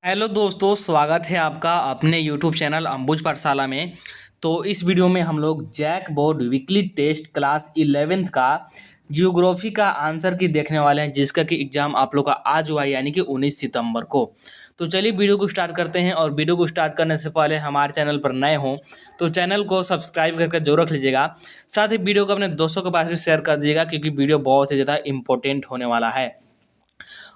Hello दोस्तों, स्वागत है आपका अपने यूट्यूब चैनल अंबुज पाठशाला में। तो इस वीडियो में हम लोग JAC board weekly test class 11th का जियोग्राफी का आंसर की देखने वाले हैं, जिसका कि एग्जाम आप लोग का आज हुआ है, यानी कि 19 सितंबर को। तो चलिए वीडियो को स्टार्ट करते हैं। और वीडियो को स्टार्ट करने से पहले हमारे चैनल पर नए हों तो चैनल को सब्सक्राइब करके जरूर रख लीजिएगा। साथ ही वीडियो को अपने दोस्तों के पास भी शेयर कर दीजिएगा, क्योंकि वीडियो बहुत ही ज़्यादा इंपॉर्टेंट होने वाला है।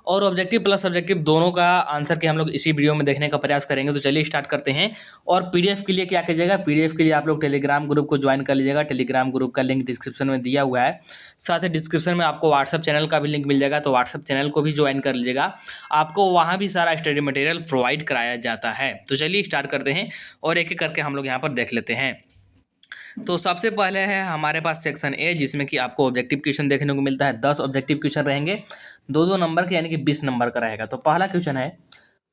और ऑब्जेक्टिव प्लस सब्जेक्टिव दोनों का आंसर के हम लोग इसी वीडियो में देखने का प्रयास करेंगे। तो चलिए स्टार्ट करते हैं। और पीडीएफ के लिए क्या कीजिएगा, पीडीएफ के लिए आप लोग टेलीग्राम ग्रुप को ज्वाइन कर लीजिएगा। टेलीग्राम ग्रुप का लिंक डिस्क्रिप्शन में दिया हुआ है। साथ ही डिस्क्रिप्शन में आपको व्हाट्सअप चैनल का भी लिंक मिल जाएगा, तो व्हाट्सअप चैनल को भी ज्वाइन कर लीजिएगा। आपको वहाँ भी सारा स्टडी मटेरियल प्रोवाइड कराया जाता है। तो चलिए स्टार्ट करते हैं और एक एक करके हम लोग यहाँ पर देख लेते हैं। तो सबसे पहले है हमारे पास सेक्शन ए, जिसमें कि आपको ऑब्जेक्टिव क्वेश्चन देखने को मिलता है। 10 ऑब्जेक्टिव क्वेश्चन रहेंगे, दो दो नंबर के, यानी कि 20 नंबर का रहेगा। तो पहला क्वेश्चन है,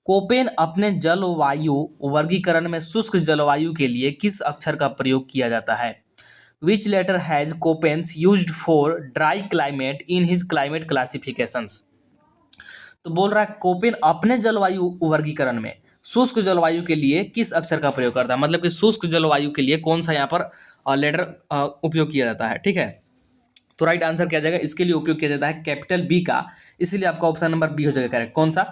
कोपेन अपने जलवायु वर्गीकरण में शुष्क जलवायु के लिए किस अक्षर का प्रयोग किया जाता है? Which letter has Koppen's used for dry climate in his climate classifications? तो बोल रहा है कोपेन अपने जलवायु वर्गीकरण में शुष्क जलवायु के लिए किस अक्षर का प्रयोग करता है, मतलब कि शुष्क जलवायु के लिए कौन सा यहाँ पर लेटर उपयोग किया जाता है। ठीक है, तो राइट आंसर क्या जाएगा, इसके लिए उपयोग किया जाता है कैपिटल बी का। इसलिए आपका ऑप्शन नंबर बी हो जाएगा करेक्ट। कौन सा?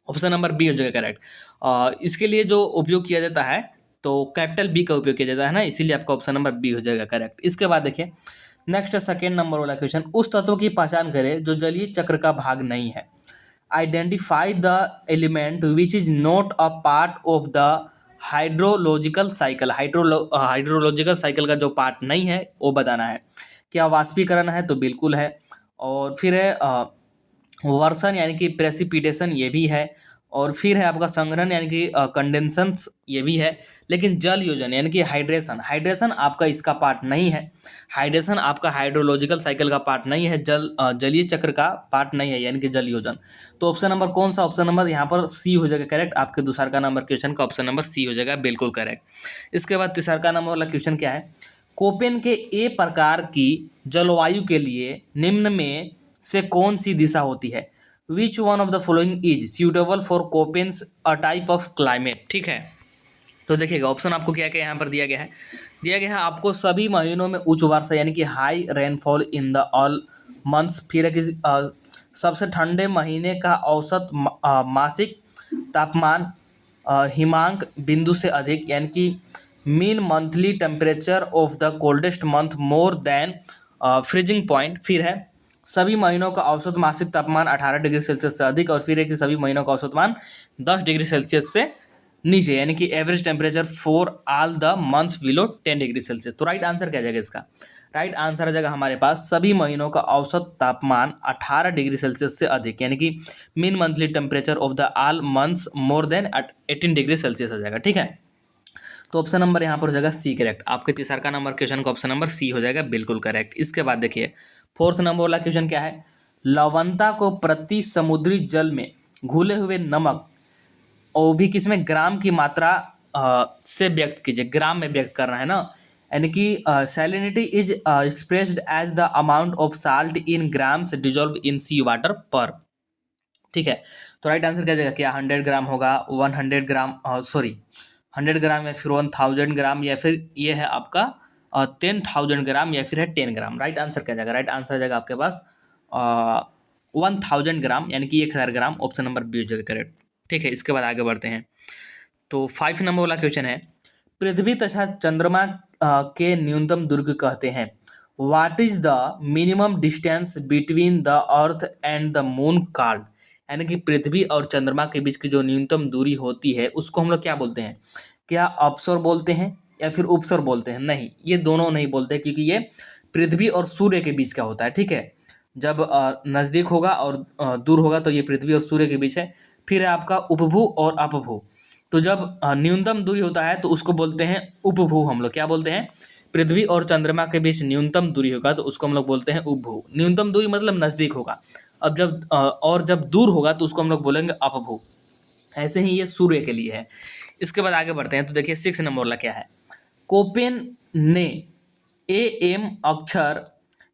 ऑप्शन नंबर बी हो जाएगा करेक्ट। इसके लिए जो उपयोग किया जाता है, तो कैपिटल बी का उपयोग किया जाता है ना, इसीलिए आपका ऑप्शन नंबर बी हो जाएगा करेक्ट। इसके बाद देखिए नेक्स्ट है सेकेंड नंबर वाला क्वेश्चन, उस तत्व की पहचान करें जो जलीय चक्र का भाग नहीं है। Identify the element which is not a part of the hydrological cycle. Hydrological cycle का जो पार्ट नहीं है वो बताना है। क्या वाष्पीकरण है? तो बिल्कुल है। और फिर है वर्षण यानी कि प्रेसिपिटेशन, ये भी है। और फिर है आपका संग्रहण यानी कि कंडेंसन, ये भी है। लेकिन जल योजन यानी कि हाइड्रेशन, हाइड्रेशन आपका इसका पार्ट नहीं है। हाइड्रेशन आपका हाइड्रोलॉजिकल साइकिल का पार्ट नहीं है, जलीय चक्र का पार्ट नहीं है, यानी कि जल योजन। तो ऑप्शन नंबर कौन सा? ऑप्शन नंबर यहाँ पर सी हो जाएगा करेक्ट। आपके दूसरा का नंबर क्वेश्चन का ऑप्शन नंबर सी हो जाएगा बिल्कुल करेक्ट। इसके बाद तीसरा का नंबर वाला क्वेश्चन क्या है, कोपेन के ए प्रकार की जलवायु के लिए निम्न में से कौन सी दिशा होती है? Which one of the following is suitable for Koppen's A type of climate? ठीक है, तो देखिएगा ऑप्शन आपको क्या क्या यहाँ पर दिया गया है। दिया गया है आपको सभी महीनों में उच्च वर्षा यानी कि high rainfall in the all months. फिर है कि सबसे ठंडे महीने का औसत मासिक तापमान हिमांक बिंदु से अधिक, यानी कि mean monthly temperature of the coldest month more than freezing point. फिर है सभी महीनों का औसत मासिक तापमान 18 डिग्री सेल्सियस से अधिक। और फिर है कि सभी महीनों का औसत तापमान 10 डिग्री सेल्सियस से नीचे, यानी कि average temperature for all the months below 10 degree Celsius. तो राइट आंसर क्या जाएगा इसका? राइट आंसर आ जाएगा हमारे पास सभी महीनों का औसत तापमान 18 डिग्री सेल्सियस से अधिक, यानी कि mean monthly temperature of the all months more than 18 degree Celsius आ जाएगा। ठीक है, तो ऑप्शन नंबर यहाँ पर हो जाएगा सी करेक्ट। आपके तीसरा का नंबर क्वेश्चन का ऑप्शन नंबर सी हो जाएगा बिल्कुल करेक्ट। इसके बाद देखिए फोर्थ नंबर वाला क्वेश्चन क्या है, लवणता को प्रति समुद्री जल में घुले हुए नमक और भी किसमें ग्राम की मात्रा से व्यक्त कीजिए। ग्राम में व्यक्त करना है ना, यानी कि salinity is expressed as the amount of salt in grams dissolve in sea water पर। ठीक है, तो राइट आंसर क्या जाएगा, क्या 100 ग्राम होगा, 100 ग्राम, सॉरी 100 ग्राम, या फिर 1000 ग्राम, या फिर ये है आपका 10,000 ग्राम, या फिर है 10 ग्राम। राइट आंसर क्या जाएगा? राइट आंसर आ जाएगा आपके पास 1000 ग्राम, यानी कि 1000 ग्राम। ऑप्शन नंबर बी हो जाएगा करेक्ट। ठीक है, इसके बाद आगे बढ़ते हैं। तो 5 नंबर वाला क्वेश्चन है, पृथ्वी तथा चंद्रमा के न्यूनतम दूरी कहते हैं। What is the minimum distance between the earth and the moon called? यानी कि पृथ्वी और चंद्रमा के बीच की जो न्यूनतम दूरी होती है उसको हम लोग क्या बोलते हैं? क्या अपसर बोलते हैं या फिर उपसर बोलते हैं? नहीं, ये दोनों नहीं बोलते, क्योंकि ये पृथ्वी और सूर्य के बीच का होता है। ठीक है, जब नज़दीक होगा और दूर होगा तो ये पृथ्वी और सूर्य के बीच है। फिर है आपका उपभू और अपभू। तो जब न्यूनतम दूरी होता है तो उसको बोलते हैं उपभू। हम लोग क्या बोलते हैं? पृथ्वी और चंद्रमा के बीच न्यूनतम दूरी होगा तो उसको हम लोग बोलते हैं उपभू। न्यूनतम दूरी मतलब नज़दीक होगा। अब जब और जब दूर होगा तो उसको हम लोग बोलेंगे अपभू। ऐसे ही ये सूर्य के लिए है। इसके बाद आगे बढ़ते हैं। तो देखिए 6 नंबर वाला क्या है, कोपेन ने ए एम अक्षर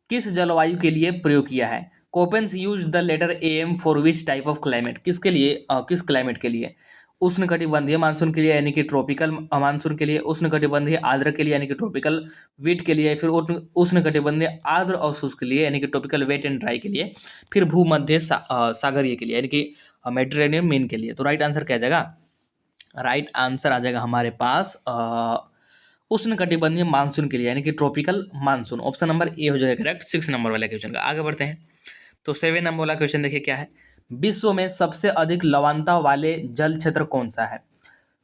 किस जलवायु के लिए प्रयोग किया है? Koppen's use the letter AM for which type of climate, किसके लिए किस क्लाइमेट के लिए? उष्णकटिबंधीय मानसून के लिए यानी कि ट्रॉपिकल मानसून के लिए, उष्णकटिबंधीय आर्द्र के लिए यानी कि ट्रॉपिकल वीट के लिए, फिर उष्णकटिबंधीय आर्द्र और शुष्क के लिए यानी कि ट्रॉपिकल वेट एंड ड्राई के लिए, फिर भूमध्य सागरीय के लिए यानी कि मेडिटेरेनियन मीन के लिए। तो राइट आंसर क्या आ जाएगा? राइट आंसर आ जाएगा हमारे पास उष्णकटिबंधीय मानसून के लिए यानी कि tropical monsoon. Option number A हो जाएगा करेक्ट 6 नंबर वाले क्वेश्चन का। आगे बढ़ते हैं। तो 7 नंबर वाला क्वेश्चन देखिए क्या है। विश्व में सबसे अधिक लवणता वाले जल क्षेत्र कौन सा है?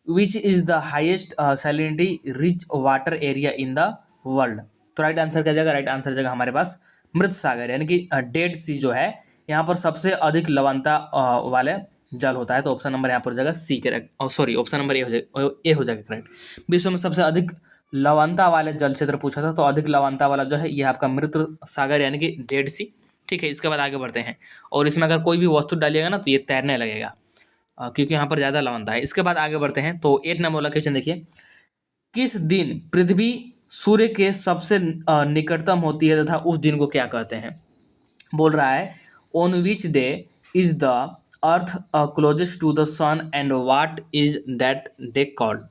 Which is the highest salinity rich water area in the world. तो राइट आंसर क्या जाएगा? राइट आंसर जाएगा हमारे पास मृत सागर यानी कि डेड सी जो है, यहाँ पर सबसे अधिक लवणता वाले जल होता है। तो ऑप्शन नंबर यहाँ पर हो जाएगा सी करेक्ट, और सॉरी ऑप्शन नंबर ए हो जाएगा करेक्ट। विश्व में सबसे अधिक लवणता वाले जल क्षेत्र पूछा था, तो अधिक लवणता वाला जो है ये आपका मृत सागर यानी कि डेड सी। ठीक है, इसके बाद आगे बढ़ते हैं। और इसमें अगर कोई भी वस्तु डालिएगा ना तो ये तैरने लगेगा क्योंकि यहाँ पर ज़्यादा लवणता है। इसके बाद आगे बढ़ते हैं। तो 8 नंबर वाला क्वेश्चन देखिए। किस दिन पृथ्वी सूर्य के सबसे निकटतम होती है तथा उस दिन को क्या कहते हैं? बोल रहा है on which day is the earth closest to the sun and what is that day called.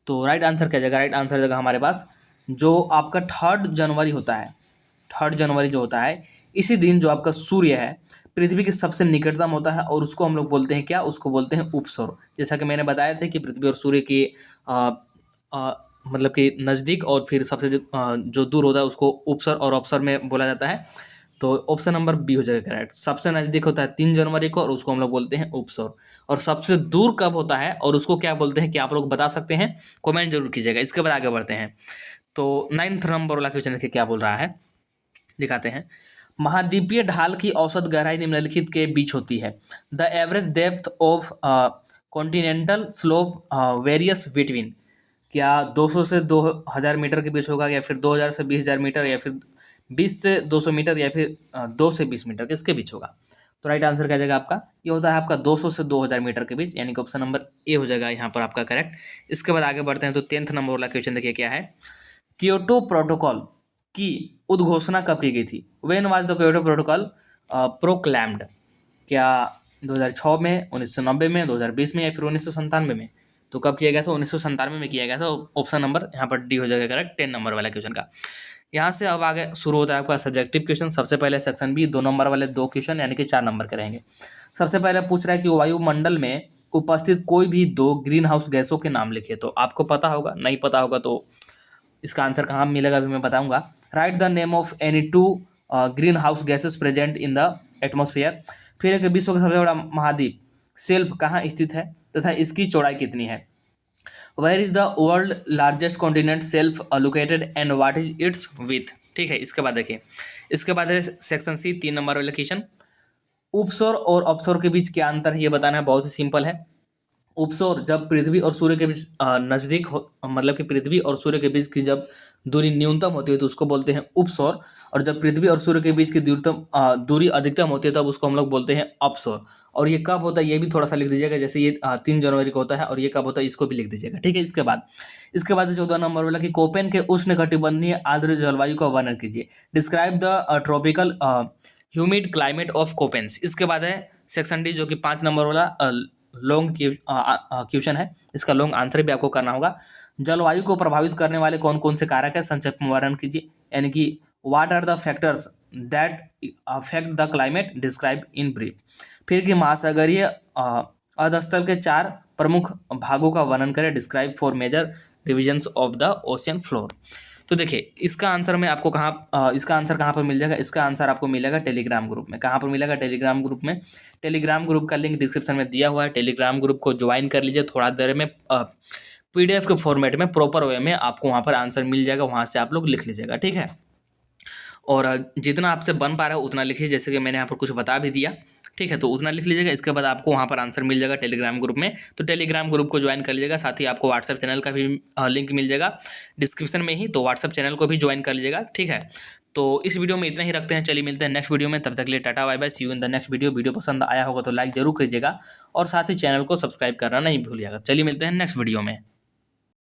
तो राइट आंसर क्या जाएगा? राइट आंसर जाएगा हमारे पास जो आपका 3 जनवरी होता है, 3 जनवरी जो होता है, इसी दिन जो आपका सूर्य है पृथ्वी के सबसे निकटतम होता है और उसको हम लोग बोलते हैं क्या? उसको बोलते हैं उपसौर। जैसा कि मैंने बताया था कि पृथ्वी और सूर्य की मतलब कि नज़दीक और फिर सबसे जो दूर होता है उसको उपसर और अवसर में बोला जाता है। तो ऑप्शन नंबर बी हो जाएगा करेक्ट। सबसे नज़दीक होता है 3 जनवरी को और उसको हम लोग बोलते हैं उपसौर। और सबसे दूर कब होता है और उसको क्या बोलते हैं, क्या आप लोग बता सकते हैं? कमेंट जरूर कीजिएगा। इसके बाद आगे बढ़ते हैं। तो 9 नंबर वाला क्वेश्चन देखिए क्या बोल रहा है, दिखाते हैं। महाद्वीपीय ढाल की औसत गहराई निम्नलिखित के बीच होती है। The average depth of continental slope various between. क्या 200 से 2000 मीटर के बीच होगा, या फिर 2000 से 20,000 मीटर, या फिर 20 से 200 मीटर, या फिर 2 से 20 मीटर, किसके बीच होगा? तो राइट आंसर क्या जाएगा आपका? ये होता है आपका 200 से 2000 मीटर के बीच, यानी कि ऑप्शन नंबर ए हो जाएगा यहाँ पर आपका करेक्ट। इसके बाद आगे बढ़ते हैं। तो 10th नंबर वाला क्वेश्चन देखिए क्या है। क्योटो प्रोटोकॉल की उद्घोषणा कब की गई थी? When was the Kyoto protocol proclaimed? क्या 2006 में, 1990 में, 2020 में, या फिर 1997 में? तो कब किया गया था? 1997 में किया गया था। ऑप्शन नंबर यहाँ पर डी हो जाएगा करेक्ट 10 नंबर वाला क्वेश्चन का। यहाँ से अब आगे शुरू होता है आपका सब्जेक्टिव क्वेश्चन। सबसे पहले सेक्शन बी 2 नंबर वाले 2 क्वेश्चन यानी कि 4 नंबर के रहेंगे। सबसे पहले पूछ रहा है कि वायुमंडल में उपस्थित कोई भी 2 ग्रीन हाउस गैसों के नाम लिखिए। तो आपको पता होगा, नहीं पता होगा तो इसका आंसर कहाँ मिलेगा अभी मैं बताऊंगा। Right the name of any 2 green house gases present in the atmosphere. फिर एक विश्व का सबसे बड़ा महाद्वीप शेल्फ कहाँ स्थित है तथा इसकी चौड़ाई कितनी है? Where is the world largest continent self located and what is its with. ठीक है, इसके बाद देखिए, इसके बाद है सेक्शन सी 3 नंबर वाला क्वेश्चन। उपसौर और अपसौर के बीच क्या अंतर है ये बताना है, बहुत ही सिंपल है। उपसौर जब पृथ्वी और सूर्य के बीच नज़दीक हो, मतलब कि पृथ्वी और सूर्य के बीच की जब दूरी न्यूनतम होती है तो उसको बोलते हैं उपसौर। और जब पृथ्वी और सूर्य के बीच की दूरी अधिकतम होती है तब उसको हम लोग बोलते हैं अपसौर। और ये कब होता है ये भी थोड़ा सा लिख दीजिएगा, जैसे ये 3 जनवरी को होता है, और ये कब होता है इसको भी लिख दीजिएगा। ठीक है, इसके बाद 14 नंबर वाला कि कोपेन के उष्णकटिबंधीय आर्द्र जलवायु का वर्णन कीजिए। Describe the tropical humid climate of Koppen's. इसके बाद है सेक्शन डी जो कि 5 नंबर वाला लॉन्ग क्वेश्चन है। इसका लॉन्ग आंसर भी आपको करना होगा। जलवायु को प्रभावित करने वाले कौन कौन से कारक है, संक्षेप में वर्णन कीजिए। यानी कि what are the factors that affect the climate, describe in brief. फिर कि महासागरीय अधस्थल के 4 प्रमुख भागों का वर्णन करें। Describe 4 major divisions of the ocean floor. तो देखिए इसका आंसर मैं आपको इसका आंसर कहाँ पर मिल जाएगा? इसका आंसर आपको मिलेगा टेलीग्राम ग्रुप में। कहाँ पर मिलेगा? टेलीग्राम ग्रुप में। टेलीग्राम ग्रुप का लिंक डिस्क्रिप्शन में दिया हुआ है। टेलीग्राम ग्रुप को ज्वाइन कर लीजिए। थोड़ा देर में PDF के फॉर्मेट में प्रॉपर वे में आपको वहाँ पर आंसर मिल जाएगा, वहाँ से आप लोग लिख लीजिएगा। ठीक है, और जितना आपसे बन पा रहा है उतना लिखिए, जैसे कि मैंने यहाँ पर कुछ बता भी दिया। ठीक है, तो उतना लिख लीजिएगा। इसके बाद आपको वहाँ पर आंसर मिल जाएगा टेलीग्राम ग्रुप में। तो टेलीग्राम ग्रुप को ज्वाइन कर लीजिएगा। साथ ही आपको व्हाट्सएप चैनल का भी लिंक मिल जाएगा डिस्क्रिप्शन में ही, तो व्हाट्सएप चैनल को भी ज्वाइन कर लीजिएगा। ठीक है, तो इस वीडियो में इतना ही रखते हैं। चलिए मिलते हैं नेक्स्ट वीडियो में, तब तक के लिए tata bye bye, see you in the next video. Video पसंद आया होगा तो लाइक जरूर कीजिएगा और साथ ही चैनल को सब्सक्राइब करना नहीं भूलिएगा। चलिए मिलते हैं नेक्स्ट वीडियो में।